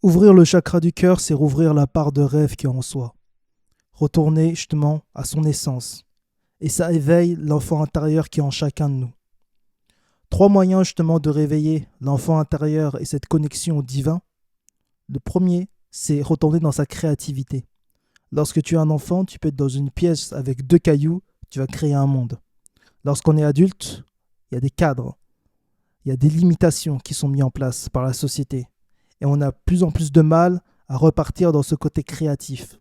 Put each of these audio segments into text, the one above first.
Ouvrir le chakra du cœur, c'est rouvrir la part de rêve qui est en soi. Retourner justement à son essence. Et ça éveille l'enfant intérieur qui est en chacun de nous. Trois moyens justement de réveiller l'enfant intérieur et cette connexion au divin. Le premier, c'est retourner dans sa créativité. Lorsque tu es un enfant, tu peux être dans une pièce avec deux cailloux, tu vas créer un monde. Lorsqu'on est adulte, il y a des cadres, il y a des limitations qui sont mises en place par la société. Et on a de plus en plus de mal à repartir dans ce côté créatif.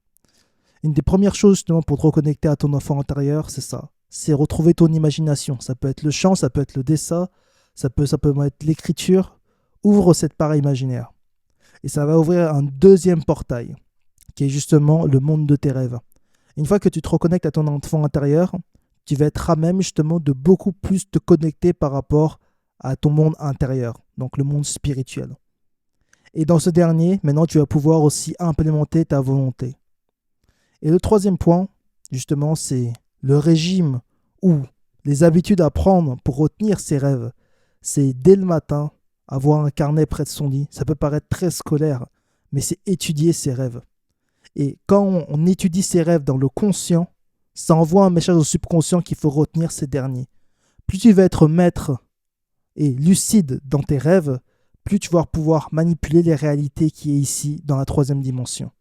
Une des premières choses justement pour te reconnecter à ton enfant intérieur, c'est ça. C'est retrouver ton imagination. Ça peut être le chant, ça peut être le dessin, ça peut être l'écriture. Ouvre cette part imaginaire. Et ça va ouvrir un deuxième portail, qui est justement le monde de tes rêves. Une fois que tu te reconnectes à ton enfant intérieur, tu vas être à même justement de beaucoup plus te connecter par rapport à ton monde intérieur, donc le monde spirituel. Et dans ce dernier, maintenant, tu vas pouvoir aussi implémenter ta volonté. Et le troisième point, justement, c'est le régime ou les habitudes à prendre pour retenir ses rêves. C'est dès le matin, avoir un carnet près de son lit. Ça peut paraître très scolaire, mais c'est étudier ses rêves. Et quand on étudie ses rêves dans le conscient, ça envoie un message au subconscient qu'il faut retenir ces derniers. Plus tu vas être maître et lucide dans tes rêves, plus tu vas pouvoir manipuler les réalités qui est ici dans la troisième dimension.